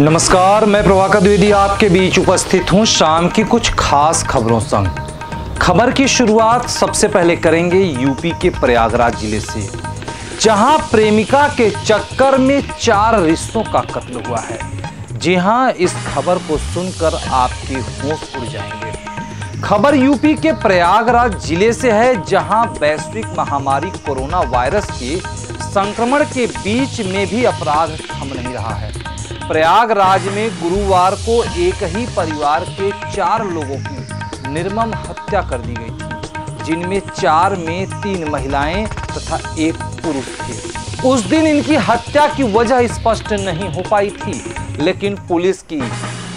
नमस्कार, मैं प्रभाकर द्विवेदी आपके बीच उपस्थित हूं शाम की कुछ खास खबरों संग। खबर की शुरुआत सबसे पहले करेंगे यूपी के प्रयागराज जिले से, जहां प्रेमिका के चक्कर में 4 रिश्तों का कत्ल हुआ है। जी हां, इस खबर को सुनकर आपके होश उड़ जाएंगे। खबर यूपी के प्रयागराज जिले से है, जहां वैश्विक महामारी कोरोना वायरस के संक्रमण के बीच में भी अपराध थम नहीं रहा है। प्रयागराज में गुरुवार को एक ही परिवार के 4 लोगों की निर्मम हत्या कर दी गई थी, जिनमें 4 में 3 महिलाएं तथा 1 पुरुष थे। उस दिन इनकी हत्या की वजह स्पष्ट नहीं हो पाई थी, लेकिन पुलिस की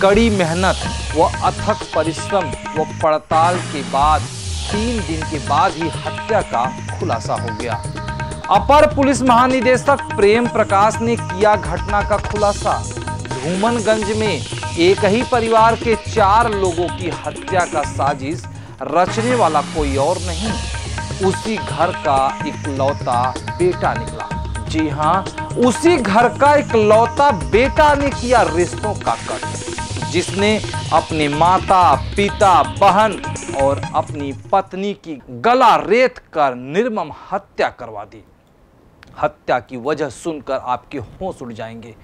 कड़ी मेहनत व अथक परिश्रम व पड़ताल के बाद 3 दिन के बाद ही हत्या का खुलासा हो गया। अपर पुलिस महानिदेशक प्रेम प्रकाश ने किया घटना का खुलासा। धूमनगंज में एक ही परिवार के 4 लोगों की हत्या का साजिश रचने वाला कोई और नहीं, उसी घर का इकलौता बेटा निकला। जी हां, उसी घर का इकलौता बेटा ने किया रिश्तों का कत्ल, जिसने अपने माता, पिता, बहन और अपनी पत्नी की गला रेत कर निर्मम हत्या करवा दी। हत्या की वजह सुनकर आपके होश उड़ जाएंगे,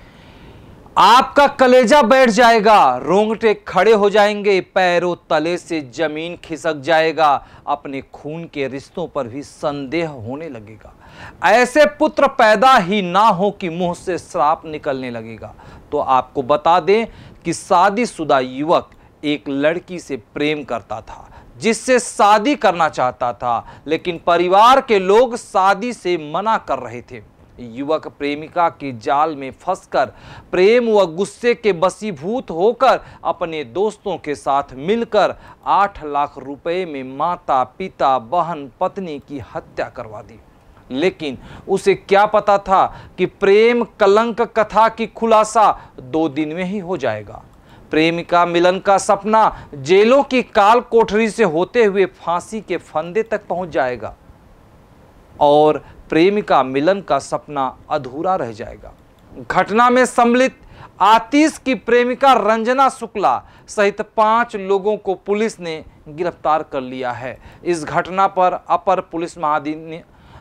आपका कलेजा बैठ जाएगा, रोंगटे खड़े हो जाएंगे, पैरों तले से जमीन खिसक जाएगा, अपने खून के रिश्तों पर भी संदेह होने लगेगा। ऐसे पुत्र पैदा ही ना हो कि मुंह से श्राप निकलने लगेगा। तो आपको बता दें कि शादीशुदा युवक एक लड़की से प्रेम करता था, जिससे शादी करना चाहता था, लेकिन परिवार के लोग शादी से मना कर रहे थे। युवक प्रेमिका के जाल में फंसकर प्रेम व गुस्से के वशीभूत होकर अपने दोस्तों के साथ मिलकर 8 लाख रुपए में माता, पिता, बहन, पत्नी की हत्या करवा दी। लेकिन उसे क्या पता था कि प्रेम कलंक कथा की खुलासा 2 दिन में ही हो जाएगा। प्रेमिका मिलन का सपना जेलों की काल कोठरी से होते हुए फांसी के फंदे तक पहुंच जाएगा और प्रेमिका मिलन का सपना अधूरा रह जाएगा। घटना में सम्मिलित आतिश की प्रेमिका रंजना शुक्ला सहित 5 लोगों को पुलिस ने गिरफ्तार कर लिया है। इस घटना पर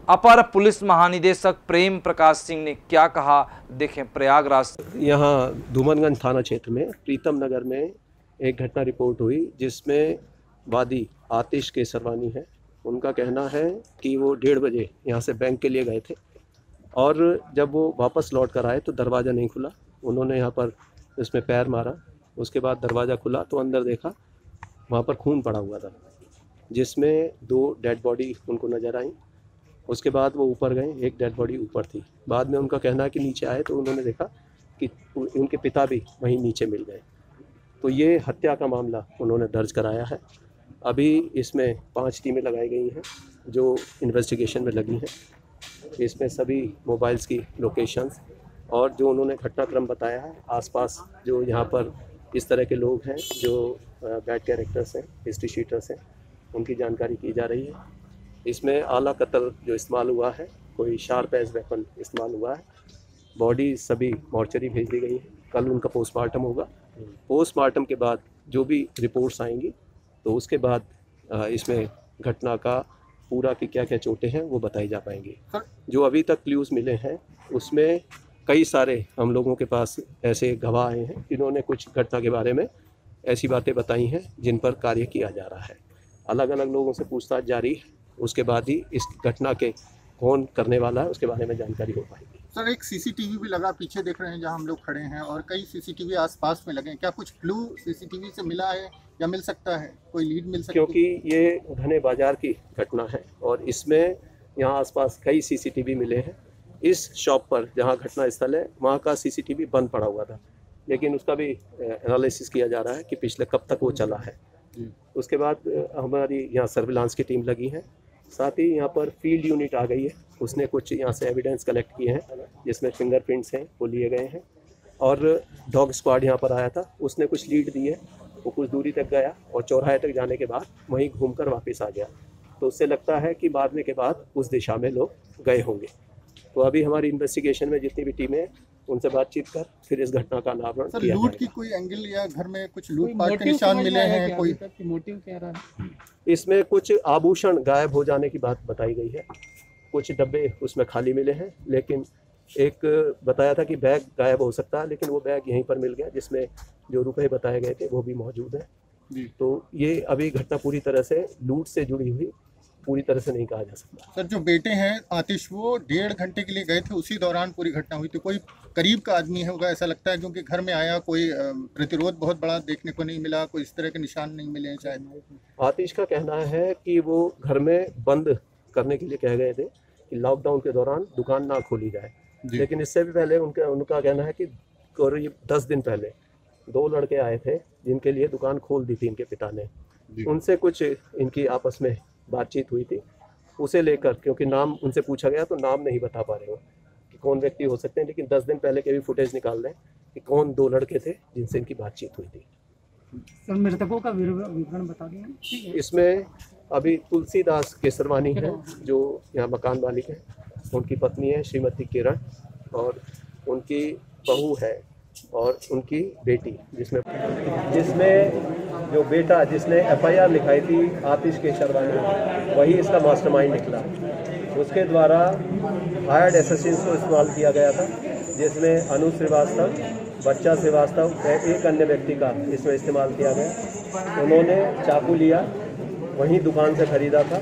अपर पुलिस महानिदेशक प्रेम प्रकाश सिंह ने क्या कहा, देखें प्रयागराज। यहाँ धूमनगंज थाना क्षेत्र में प्रीतम नगर में एक घटना रिपोर्ट हुई, जिसमें वादी आतिश केसरवानी है। उनका कहना है कि वो 1:30 बजे यहाँ से बैंक के लिए गए थे और जब वो वापस लौट कर आए तो दरवाज़ा नहीं खुला। उन्होंने यहाँ पर इसमें पैर मारा, उसके बाद दरवाज़ा खुला तो अंदर देखा वहाँ पर खून पड़ा हुआ था, जिसमें 2 डेड बॉडी उनको नज़र आई। उसके बाद वो ऊपर गए, एक डेड बॉडी ऊपर थी। बाद में उनका कहना है कि नीचे आए तो उन्होंने देखा कि उनके पिता भी वहीं नीचे मिल गए। तो ये हत्या का मामला उन्होंने दर्ज कराया है। अभी इसमें 5 टीमें लगाई गई हैं जो इन्वेस्टिगेशन में लगी हैं। इसमें सभी मोबाइल्स की लोकेशंस और जो उन्होंने घटनाक्रम बताया है, आसपास जो यहाँ पर इस तरह के लोग हैं जो बैड कैरेक्टर्स हैं, हिस्ट्री शीटर्स हैं, उनकी जानकारी की जा रही है। इसमें आला कत्ल जो इस्तेमाल हुआ है, कोई शार्प एज वेपन इस्तेमाल हुआ है। बॉडी सभी मॉर्चरी भेज दी गई है। कल उनका पोस्टमार्टम होगा। पोस्टमार्टम के बाद जो भी रिपोर्ट्स आएंगी तो उसके बाद इसमें घटना का पूरा की क्या क्या चोटें हैं वो बताई जा पाएंगी। जो अभी तक क्ल्यूज़ मिले हैं उसमें कई सारे हम लोगों के पास ऐसे गवाह आए हैं जिन्होंने कुछ घटना के बारे में ऐसी बातें बताई हैं जिन पर कार्य किया जा रहा है। अलग अलग लोगों से पूछताछ जारी है, उसके बाद ही इस घटना के कौन करने वाला है उसके बारे में जानकारी हो पाएगी। सर, एक सीसीटीवी भी लगा, पीछे देख रहे हैं जहां हम लोग खड़े हैं, और कई सीसीटीवी आसपास में लगे हैं। क्या कुछ क्लू सीसीटीवी से मिला है या मिल सकता है, कोई लीड मिल सकती है? क्योंकि ये घने बाजार की घटना है और इसमें यहाँ आसपास कई सीसीटीवी मिले हैं। इस शॉप पर जहाँ घटना स्थल है वहाँ का सीसीटीवी बंद पड़ा हुआ था, लेकिन उसका भी एनालिसिस किया जा रहा है कि पिछले कब तक वो चला है। उसके बाद हमारी यहाँ सर्विलांस की टीम लगी है, साथ ही यहाँ पर फील्ड यूनिट आ गई है। उसने कुछ यहाँ से एविडेंस कलेक्ट किए हैं जिसमें फिंगरप्रिंट्स हैं वो लिए गए हैं, और डॉग स्क्वाड यहाँ पर आया था, उसने कुछ लीड दी है। वो कुछ दूरी तक गया और चौराहे तक जाने के बाद वहीं घूमकर वापस आ गया। तो उससे लगता है कि मारने के बाद उस दिशा में लोग गए होंगे। तो अभी हमारी इन्वेस्टिगेशन में जितनी भी टीमें उनसे बातचीत कर फिर इस घटना का अनावरण सर किया लूट जाएगा। की कोई एंगल या घर में कुछ लूटपाट के निशान मिले हैं? कोई मोटिव क्या रहा? इसमें कुछ आभूषण गायब हो जाने की बात बताई गई है, कुछ डब्बे उसमें खाली मिले हैं, लेकिन एक बताया था कि बैग गायब हो सकता है, लेकिन वो बैग यहीं पर मिल गया जिसमें जो रुपए बताए गए थे वो भी मौजूद है। तो ये अभी घटना पूरी तरह से लूट से जुड़ी हुई पूरी तरह से नहीं कहा जा सकता। सर जो बेटे हैं आतिश, वो 1.5 घंटे के लिए गए थे, उसी दौरान पूरी घटना हुई थी। कोई करीब का आदमी होगा ऐसा लगता है, क्योंकि घर में आया, कोई प्रतिरोध बहुत बड़ा देखने को नहीं मिला, कोई इस तरह के निशान नहीं मिले हैं शायद। आतिश का कहना है कि वो घर में बंद करने के लिए कह गए थे कि लॉकडाउन के दौरान दुकान ना खोली जाए, लेकिन इससे भी पहले उनका कहना है कि करीब 10 दिन पहले 2 लड़के आए थे जिनके लिए दुकान खोल दी थी इनके पिता ने। उनसे कुछ इनकी आपस में बातचीत हुई थी, उसे लेकर, क्योंकि नाम उनसे पूछा गया तो नाम नहीं बता पा रहे हो कि कौन व्यक्ति हो सकते हैं, लेकिन 10 दिन पहले के भी फुटेज निकाल रहे हैं कि कौन 2 लड़के थे जिनसे इनकी बातचीत हुई थी। सर मृतकों का विवरण बता दें। इसमें अभी तुलसीदास केसरवानी है जो यहाँ मकान मालिक है, उनकी पत्नी है श्रीमती किरण, और उनकी बहू है और उनकी बेटी, जिसमें जो बेटा जिसने FIR लिखाई थी आतिश केसरवानी, वही इसका मास्टरमाइंड निकला। उसके द्वारा हायर्ड एसेसिन्स को इस्तेमाल किया गया था, जिसमें अनु श्रीवास्तव, बच्चा श्रीवास्तव, एक अन्य व्यक्ति का इसमें इस्तेमाल किया गया। उन्होंने चाकू लिया, वहीं दुकान से खरीदा था,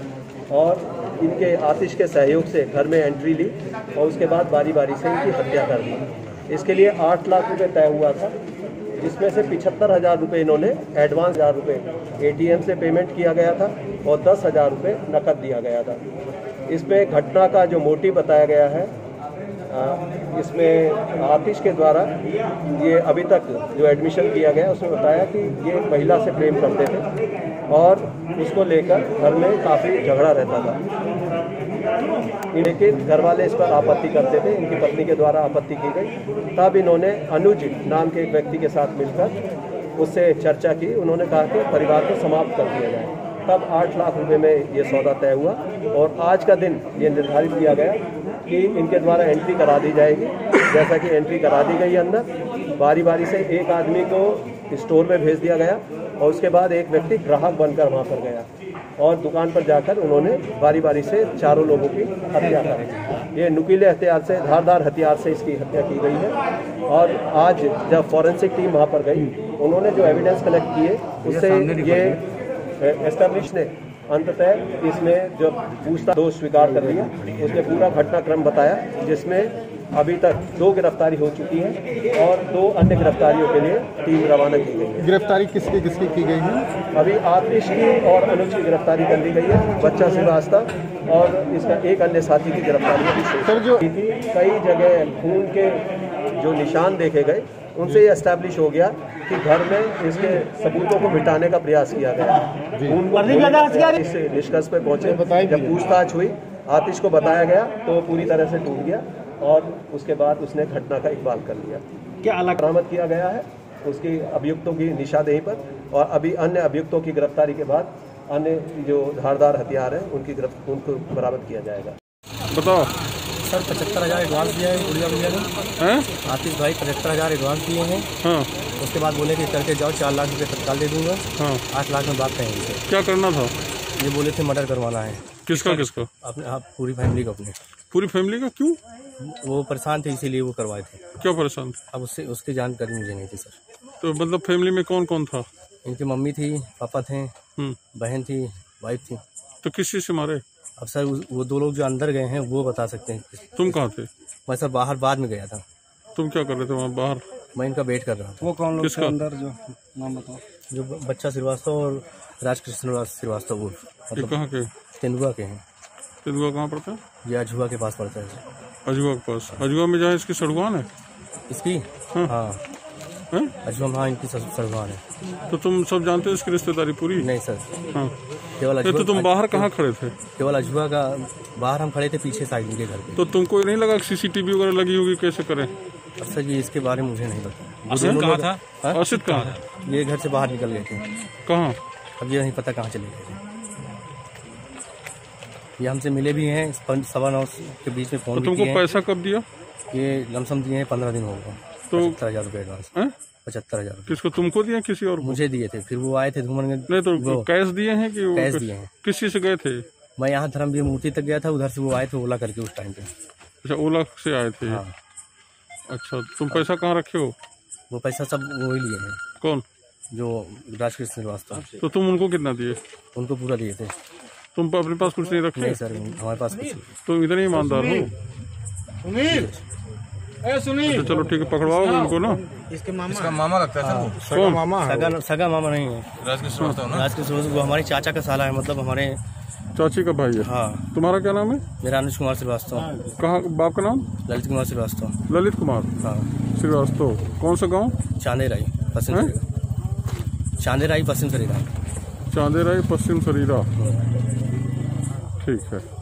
और इनके आतिश के सहयोग से घर में एंट्री ली और उसके बाद बारी बारी से इनकी हत्या कर दी। इसके लिए 8 लाख रुपए तय हुआ था, जिसमें से 75,000 रुपये इन्होंने एडवांस 1,000 रुपये ATM से पेमेंट किया गया था और 10,000 रुपये नकद दिया गया था। इसमें घटना का जो मोटिव बताया गया है, इसमें आतिश के द्वारा ये अभी तक जो एडमिशन किया गया उसमें बताया कि ये एक महिला से प्रेम करते थे और उसको लेकर घर में काफ़ी झगड़ा रहता था, लेकिन घर वाले इस पर आपत्ति करते थे, इनकी पत्नी के द्वारा आपत्ति की गई। तब इन्होंने अनुज नाम के एक व्यक्ति के साथ मिलकर उससे चर्चा की, उन्होंने कहा कि परिवार को समाप्त कर दिया जाए। तब 8 लाख रुपए में ये सौदा तय हुआ और आज का दिन ये निर्धारित किया गया कि इनके द्वारा एंट्री करा दी जाएगी। जैसा कि एंट्री करा दी गई अंदर, बारी बारी से एक आदमी को स्टोर में भेज दिया गया और उसके बाद एक व्यक्ति ग्राहक बनकर वहाँ पर गया और दुकान पर जाकर उन्होंने बारी बारी से 4 लोगों की हत्या कर। ये नुकीले हथियार से, धारदार हथियार से इसकी हत्या की गई है। और आज जब फॉरेंसिक टीम वहाँ पर गई, उन्होंने जो एविडेंस कलेक्ट किए उससे ये एस्टेब्लिश ने अंततः इसमें जब पूछताछ दोष स्वीकार कर लिया, उसने पूरा घटनाक्रम बताया, जिसमें अभी तक 2 गिरफ्तारी हो चुकी है और 2 अन्य गिरफ्तारियों के लिए टीम रवाना की गई है। गिरफ्तारी किसकी की गई है? अभी आतिश की और अनुज की गिरफ्तारी कर ली गई है, बच्चा श्रीवास्तव और इसका एक अन्य साथी की गिरफ्तारी अभी सर जो कई जगह खून के जो निशान देखे गए, उनसे ये एस्टैब्लिश हो गया कि घर में इसके सबूतों को मिटाने का प्रयास किया गया। इस निष्कर्ष पे पहुंचे, जब पूछताछ हुई, आतिश को बताया गया तो पूरी तरह से टूट गया और उसके बाद उसने घटना का इकबाल कर लिया। क्या अलग बरामद किया गया है उसकी अभियुक्तों की निशानदेही पर, और अभी अन्य अभियुक्तों की गिरफ्तारी के बाद अन्य जो धारदार हथियार हैं उनको बरामद किया जाएगा। बताओ सर 75,000 एडवांस दिया है गुड़िया भैया ने। आतिश भाई 75,000 एडवांस दिए हैं। हाँ। उसके बाद बोले कि करके जाओ, 4 लाख रुपये तत्काल दे दूंगा। हाँ। 8 लाख में बात कहेंगे। क्या करना था? ये बोले थे मर्डर करवाना है। किसका? अपने आप पूरी फैमिली का। अपने पूरी फैमिली का? क्यों? वो परेशान थे इसीलिए वो करवाए थे। क्या परेशान थे? अब उसकी जानकारी मुझे नहीं थी सर। तो मतलब फैमिली में कौन कौन था? इनकी मम्मी थी, पापा थे, बहन थी, वाइफ थी। तो किस चीज से मारे? अब सर वो 2 लोग जो अंदर गए हैं वो बता सकते हैं। तुम कहाँ थे? मैं सर बाहर बाद में गया था। तुम क्या कर रहे थे वहाँ बाहर? मैं इनका वेट कर रहा था। वो कौन लोग थे अंदर, जो नाम बताओ? जो बच्चा श्रीवास्तव और राजकृष्ण श्रीवास्तव, वो मतलब कहाँ के? तेंदुआ के हैं। तेंदुआ कहाँ पड़ता है? ये अजुआ के पास पड़ता है। अजुआ के पास? अजुआ में जहाँ इसकी सड़ुआन है? इसकी? हाँ। अजुआ में, हाँ, इनकी सड़ुआन है। तो तुम सब जानते हो इसकी रिश्तेदारी पूरी? नहीं सर। हाँ। केवल अजुआ। तो तुम बाहर कहाँ खड़े थे? केवल अजुआ का बाहर हम खड़े थे, पीछे साइड के घर पे। तो तुमको नहीं लगा CCTV वगैरह लगी होगी, कैसे करें? सर जी इसके बारे में मुझे नहीं पता। असित कहाँ था? असित कहाँ था? ये घर से बाहर निकल गए थे। कहाँ? अब ये नहीं पता कहाँ चले गए थे। ये हमसे मिले भी हैं 9:15 के बीच में। फोन तो तुमको पैसा कब दिया? ये लमसम दिए हैं 15 दिन हो गए। तो 75,000 रुपये एडवांस। हैं? 75,000 किसको, तुमको दिए किसी और को? मुझे दिए थे, फिर वो आए थे धूमनगंज। नहीं तो वो कैश दिए हैं कि कैश दिए हैं। किस चीज से गए थे? मैं यहाँ धर्मवीर मूर्ति तक गया था, उधर से वो आए थे ओला करके उस टाइम पे। अच्छा, ओला से आए थे। हाँ। अच्छा, तुम पैसा कहाँ रखे हो? वो पैसा सब वो ही लिए हैं, कौन? जो राजकृष्ण श्रीवास्तव। तो तुम उनको कितना दिए? उनको पूरा दिए थे। तुम अपने पास कुछ नहीं रखे? नहीं सर, हमारे पास कुछ नहीं। तुम इतने ईमानदार हो? अच्छा, चलो ठीक है, पकड़वाओ उनको ना। इसका मामा लगता है सर। सगा मामा है? सगा मामा नहीं है, राजकृष्ण श्रीवास्तव ना। राजकृष्ण श्रीवास्तव वो हमारी चाचा का साला है, मतलब हमारे चाची का भाई है। हाँ। तुम्हारा क्या नाम है? मेरा अनुज कुमार श्रीवास्तव। कहाँ, बाप का नाम? ललित कुमार श्रीवास्तव। ललित कुमार हाँ। श्रीवास्तव। कौन सा गांव? चांदेराई पश्चिम सरीरा। चांदेराई पश्चिम सरीरा। चांदेराई पश्चिम सरीरा। ठीक है।